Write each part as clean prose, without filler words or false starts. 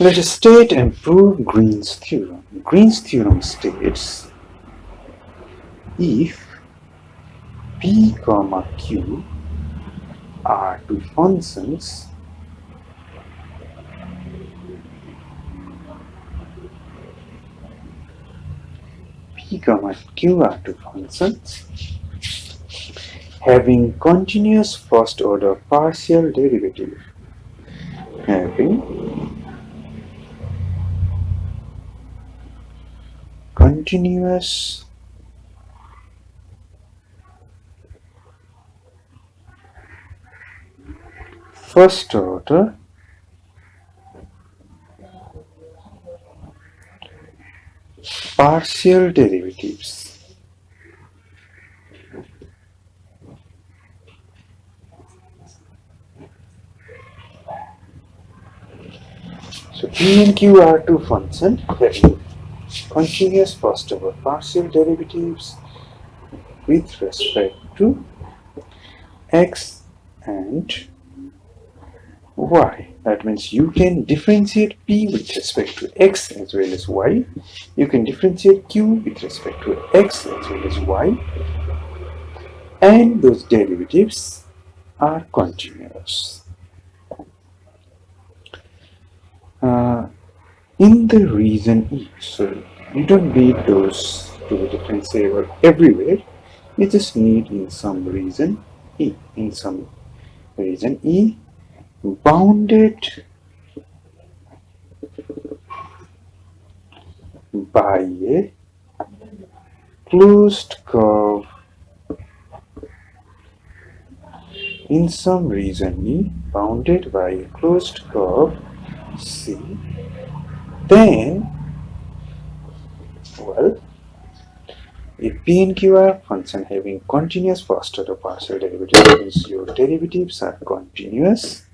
Let us state and prove Green's theorem. Green's theorem states if P, Q are two functions P, Q are two functions having continuous first order partial derivative continuous first order partial derivatives. So P and Q are two functions having continuous first order partial derivatives with respect to x and y. That means you can differentiate P with respect to x as well as y. You can differentiate Q with respect to x as well as y. And those derivatives are continuous. In the region E, so you don't need those to be differentiable everywhere. You just need in some region E. In some region E, bounded by a closed curve. In some region E, bounded by a closed curve C, then, well, if P and Q are function having continuous first order partial derivative, means your derivatives are continuous,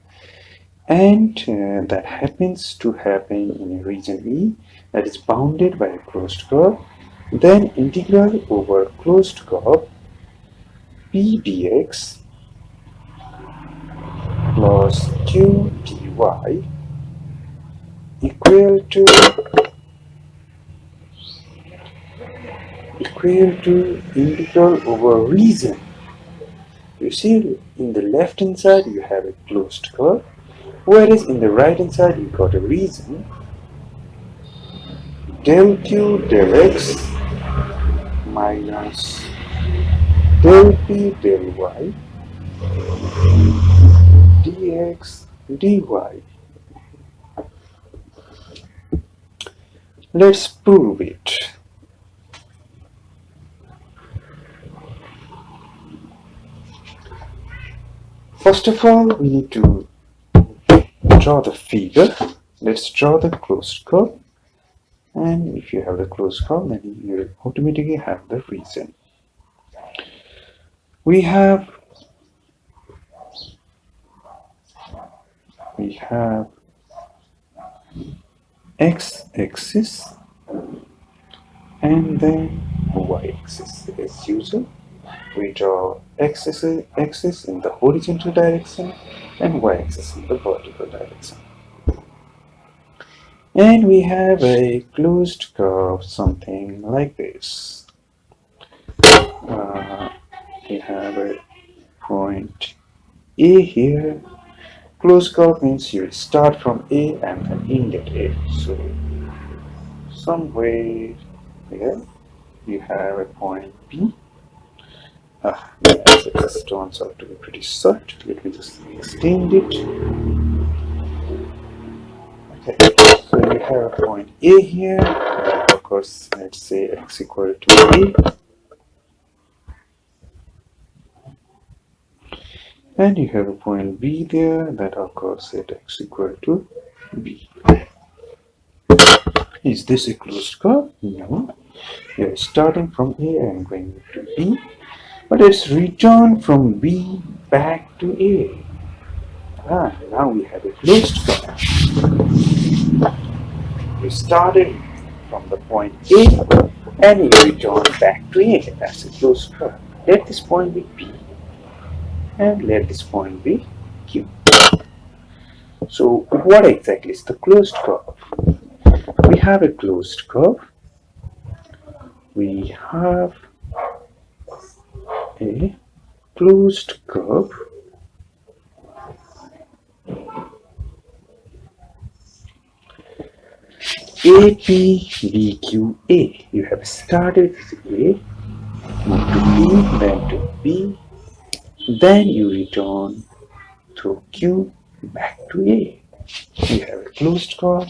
and that happens to happen in a region E that is bounded by a closed curve, then integral over closed curve P dx plus Q dy equal to integral over region. You see, in the left hand side you have a closed curve, whereas in the right hand side you got a region. Del q del x minus del p del y dx dy. Let's prove it. First of all, we need to draw the figure. Let's draw the closed curve. And if you have the closed curve, then you will automatically have the region. We have x-axis and then y-axis. As usual, we draw x-axis in the horizontal direction and y-axis in the vertical direction. And we have a closed curve, something like this. We have a point A here. Closed curve means you start from A and then end at A. So somewhere here you have a point B. This turns out to be pretty short. Let me just extend it. Okay, so you have a point A here. Of course, let's say x equal to A. And you have a point B there that occurs at x equal to B. Is this a closed curve? No. You are starting from A and going to B. But it's returned from B back to A. Now we have a closed curve. You started from the point A and you returned back to A. That's a closed curve. Let this point be P. And let this point be Q. So what exactly is the closed curve? we have a closed curve. We have a closed curve APBQA. You have started with A, moved to B, then to B, then you return through Q back to A. You have a closed curve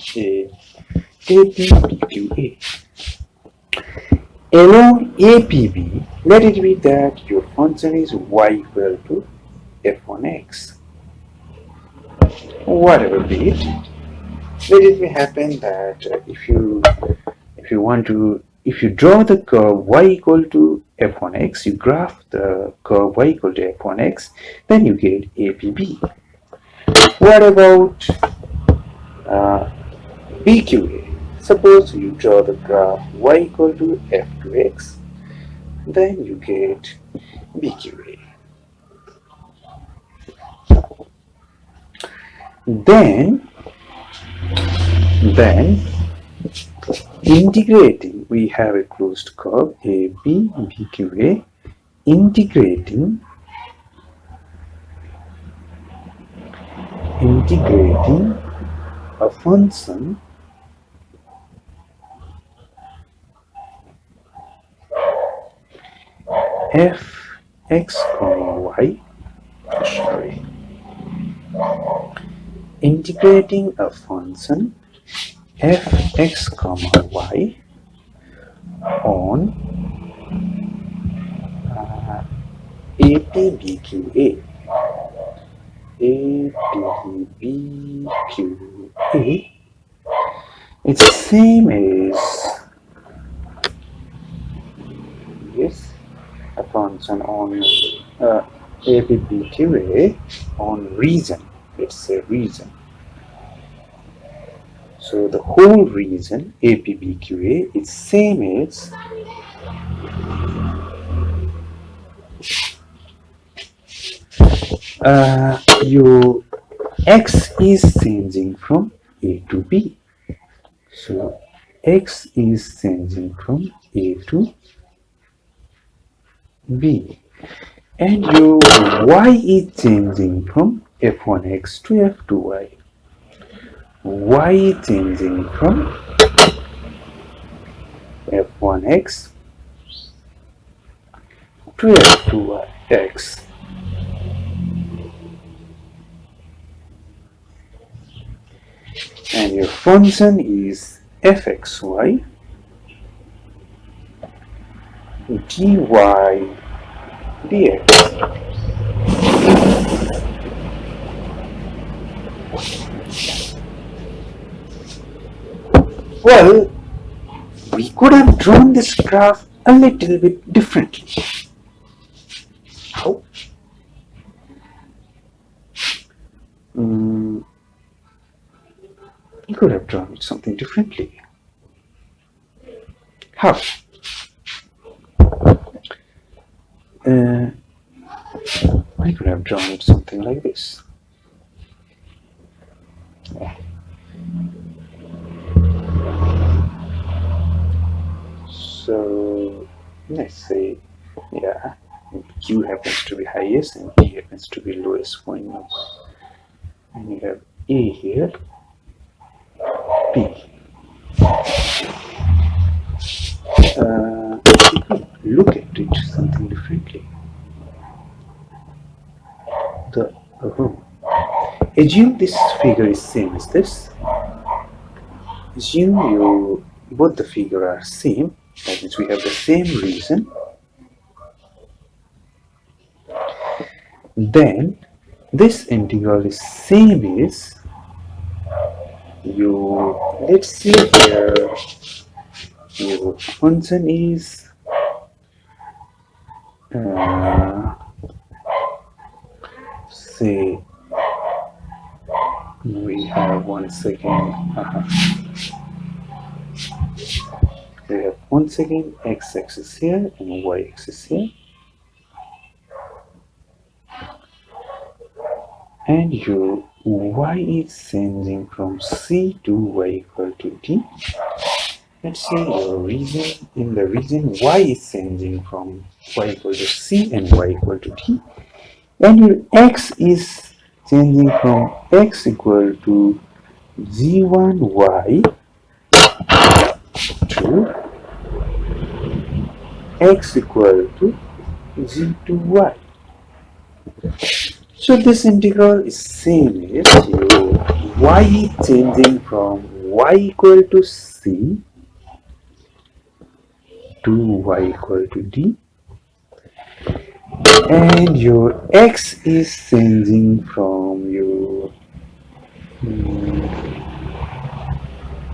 APBQA. Along APB, let it be that your function is y equal to f1x. Whatever be it, let it be happen that if you draw the curve y equal to f1x, you graph the curve y equal to f1x, then you get APB. What about BQA? Suppose you draw the graph y equal to f2x, then you get BQA. Then integrating, we have a closed curve AB BQA, integrating a function fx comma y, integrating a function fx comma y on APBQA. APBQA, it's the same as a function on APBQA on region. It's a region. So the whole region APBQA is same as your x is changing from A to B. So x is changing from A to B, and your y is changing from f1x to f2y. Y is changing from f1x to f2x. And your function is fxy dy dx. Well, we could have drawn this graph a little bit differently. How? You could have drawn it something differently. How? I could have drawn it something like this. So let's say, Q happens to be highest and P happens to be lowest point number. And you have A here, P. You could look at it something differently. Assume this figure is same as this. Assume both the figure are same, that means we have the same region. Then this integral is same as let's see here, your function is say we have 1 second. We have 1 second x-axis here and y-axis here, and y is changing from c to y equal to d. Let's say your region, in the region y is changing from y equal to c and y equal to d, and your x is changing from x equal to g1y to x equal to g2y. So this integral is same as your y is changing from y equal to c to y equal to d, and your x is changing from your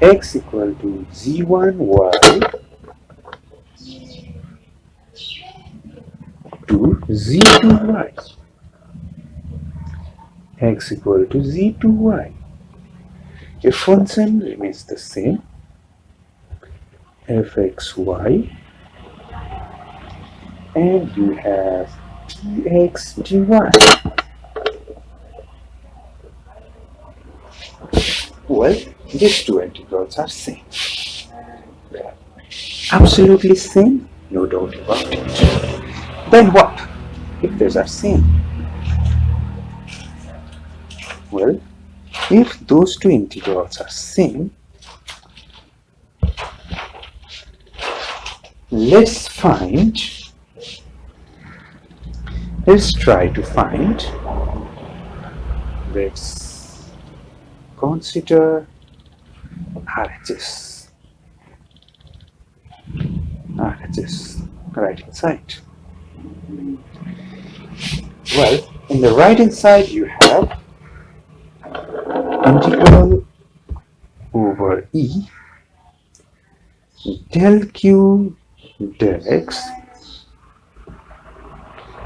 x equal to g1y to z2y. X equal to z2y. A function remains the same, fxy, and you have dx dy. Well, these two integrals are same. Absolutely same, no doubt about it. Then what if these are same? Well, if those two integrals are same, let's try to find, let's consider RHS, right hand side. Well, in the right hand side you have integral over e del q del x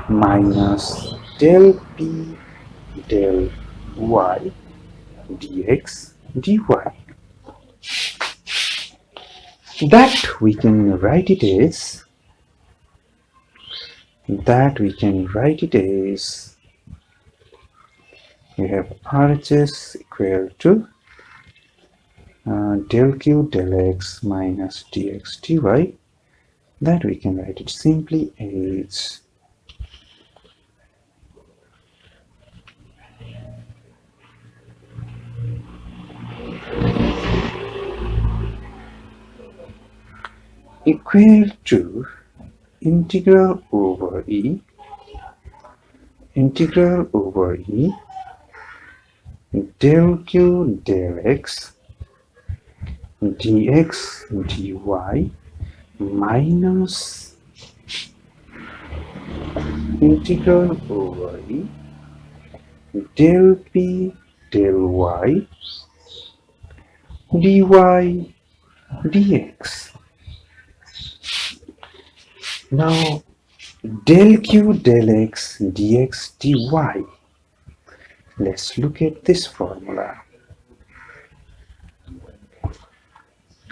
minus del p del y dx dy. That we can write it as we have RHS equal to del q del x minus dx dy. That we can write it simply as equal to integral over e del q del x dx dy minus integral over e del p del y dy dx. Now del q del x dx dy, let's look at this formula.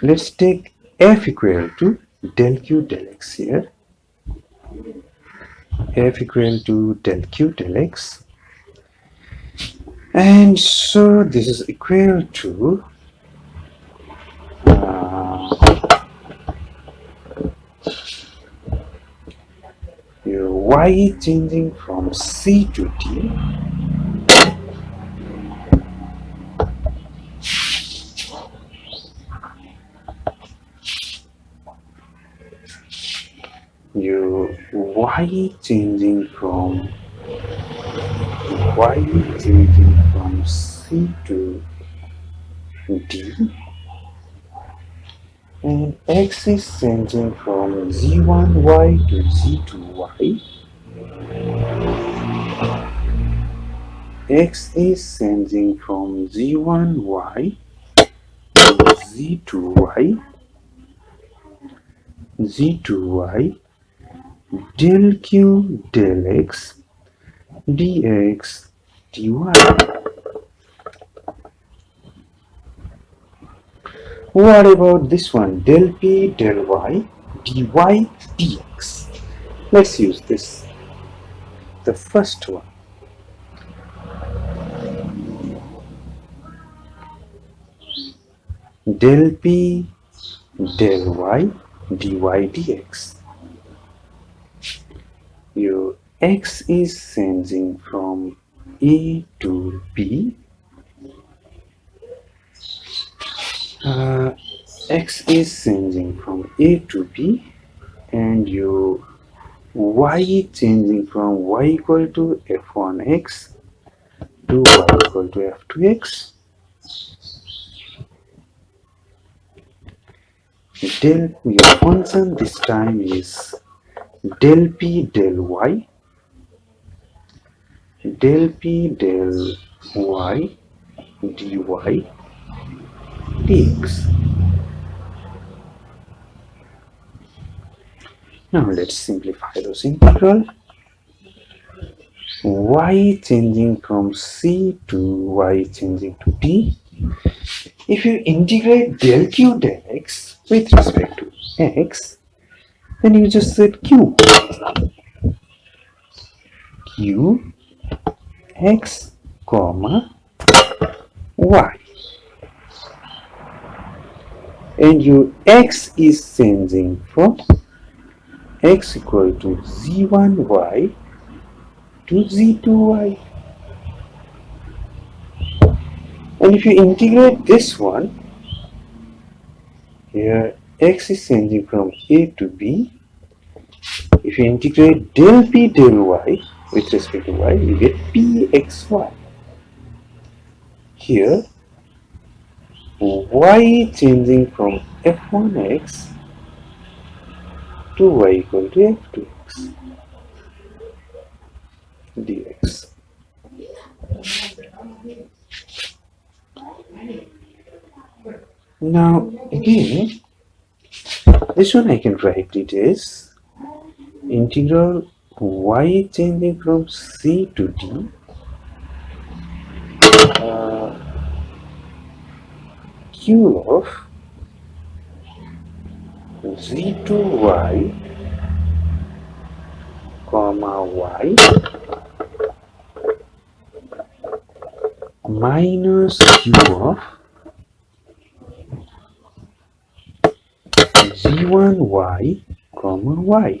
Let's take f equal to del q del x here, f equal to del q del x, and so this is equal to your y changing from c to d your y changing from c to d, and x is changing from z1y to z2y. X is changing from z1y to z2y del q del x dx dy. What about this one, del p del y dy dx? Let's use this, the first one. del p del y dy dx. Your x is changing from a to b. X is changing from a to b, and your y is changing from y equal to f1x to y equal to f2x. Your function this time is del p del y del p del y dy dx. Now let's simplify those integral. Y changing from c to y changing to d. If you integrate del q del x with respect to x, then you just set q x comma y, and your x is changing from x equal to z1y to z2y. And if you integrate this one, here x is changing from a to b. If you integrate del p del y with respect to y, you get pxy. Here y changing from f1x to y equal to f2x dx. Now again, this one I can write it as integral y changing from c to d q of z2y comma y minus q of z1y comma y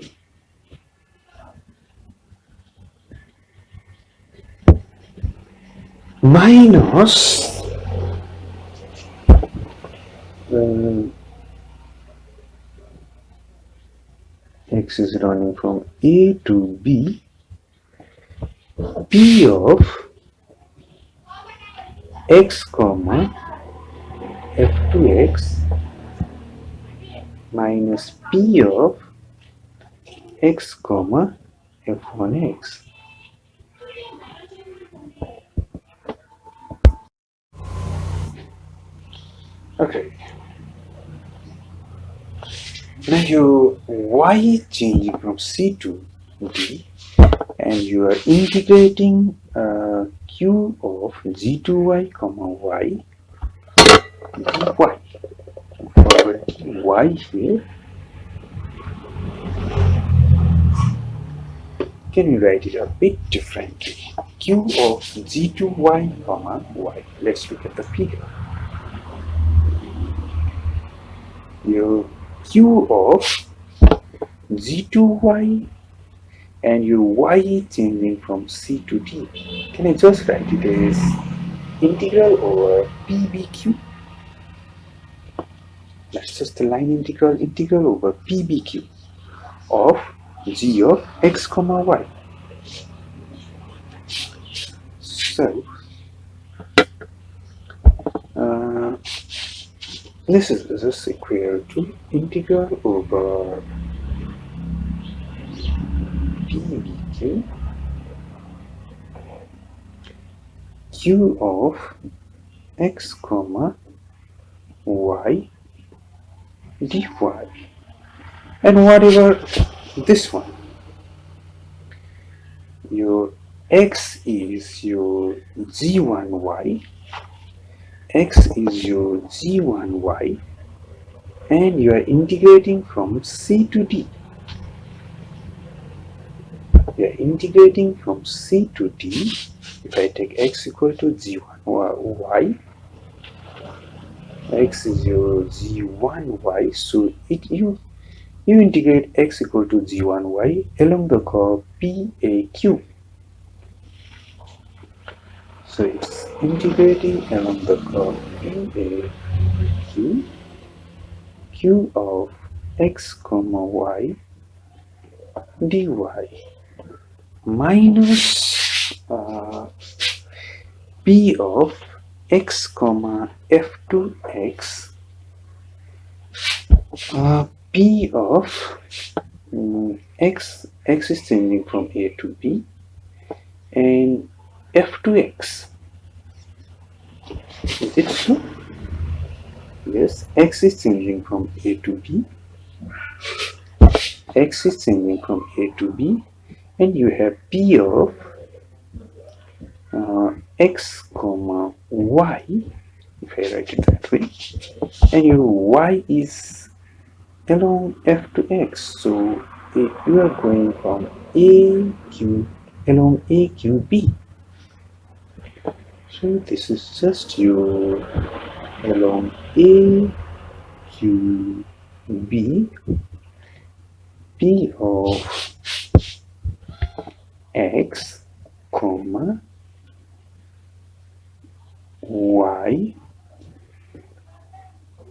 minus x is running from a to b, p of x comma f2x minus p of x comma f1x. Okay. Now your y changing from c to d, and you are integrating q of z2y comma y dy. For y here, can we write it a bit differently? Q of z2y comma y. Let's look at the figure. Your q of z2y and your y changing from c to d. Can I just write it as integral over pbq? That's just the line integral over pbq of g of x comma y. So this is just equal to integral over pbq q of x comma y dy, and whatever this one, your x is your z1y, x is your z1y, and you are integrating from c to d. You are integrating from c to d. If I take x equal to z1y, x is your g1y, so you integrate x equal to g1y along the curve PAQ. So it's integrating along the curve PAQ, q of x comma y dy minus p of x comma f2x p of x is changing from a to b, and f2x. Is it so? Yes, x is changing from a to b, x is changing from a to b, and you have p of x comma y, if I write it that way, and your y is along f to x, so you are going from aq along aqb. So this is just your along aqb p of x comma y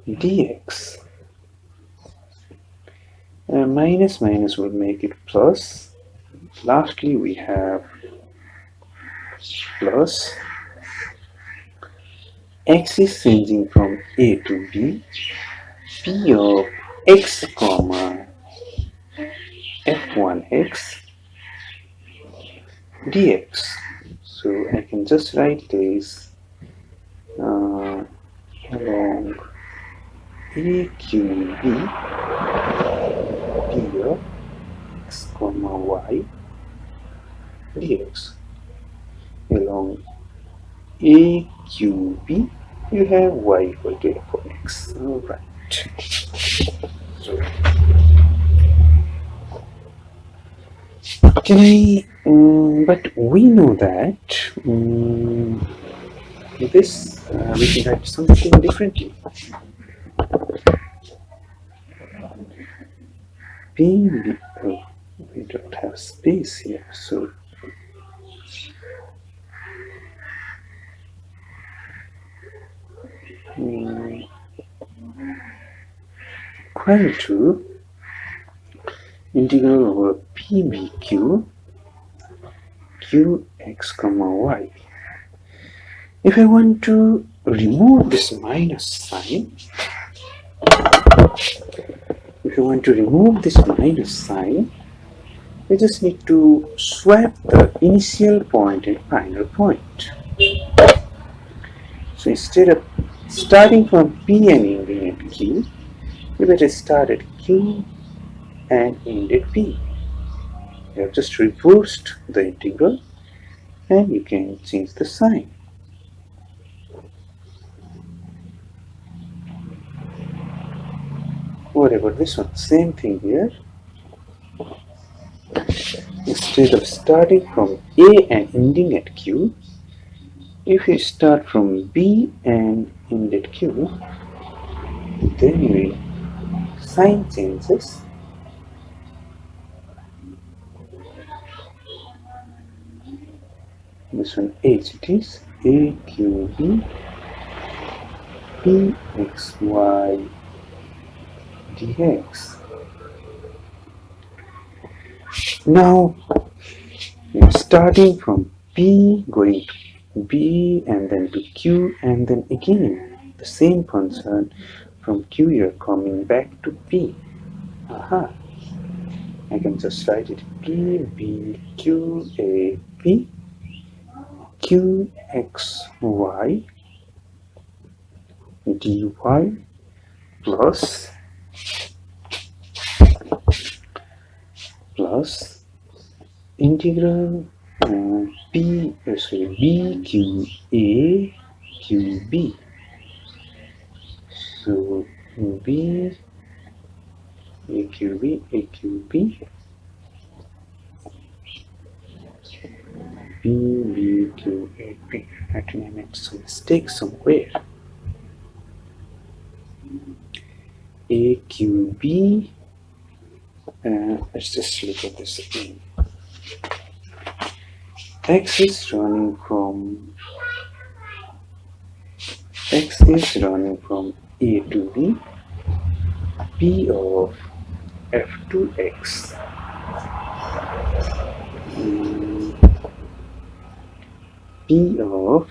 dx. Minus minus will make it plus. Lastly, we have plus x is changing from a to b, p of x comma f1x dx. So I can just write this along aqb p of x comma y dx. Along aqb you have y equal to f of x. Alright. So can I but we know that this we can write something differently. Oh, we don't have space here, so equal to integral over pbq qx comma y. If I want to remove this minus sign, we just need to swap the initial point and final point. So instead of starting from P and ending at Q, you better start at Q and end at P. You have just reversed the integral and you can change the sign. What about this one? Same thing here. Instead of starting from A and ending at Q, if you start from B and end at Q, then your sign changes. This one H, it is AQB PXY dx. Now, starting from P, going to B and then to Q and then again the same concern, from Q you're coming back to P. Aha. I can just write it P, B, Q, A, P, Q, X, Y, dy plus integral b q a q b. So b a q b a q b b b q a b. Actually, I made some mistake somewhere. AQB. Let's just look at this again. X is running from A to B. P of F to X. P of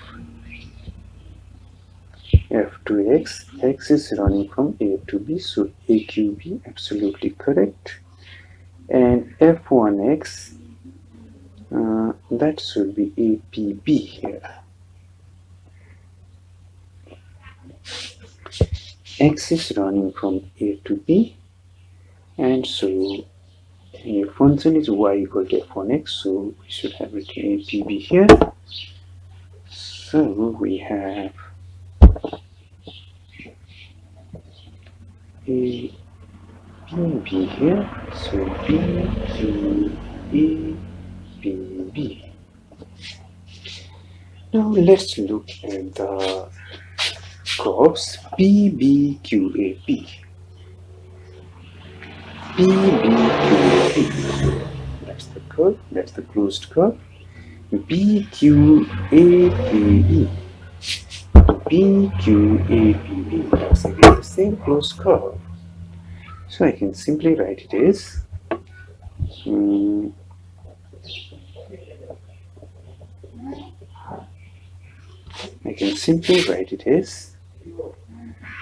F to X. X is running from A to B, so AQB absolutely correct. And F1X, that should be APB here. X is running from A to B, and so a function is y equal to f1x, so we should have written APB here. So we have APB here, so BQAPB. Now let's look at the curves PBQAP. PBQAP. That's the curve, that's the closed curve. BQAPB. BQAPB. That's again the same closed curve. So I can simply write it as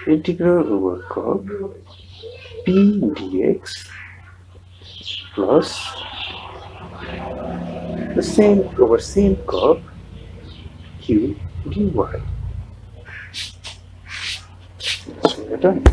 integral over curve P dx plus the same over same curve Q dy. So we're done.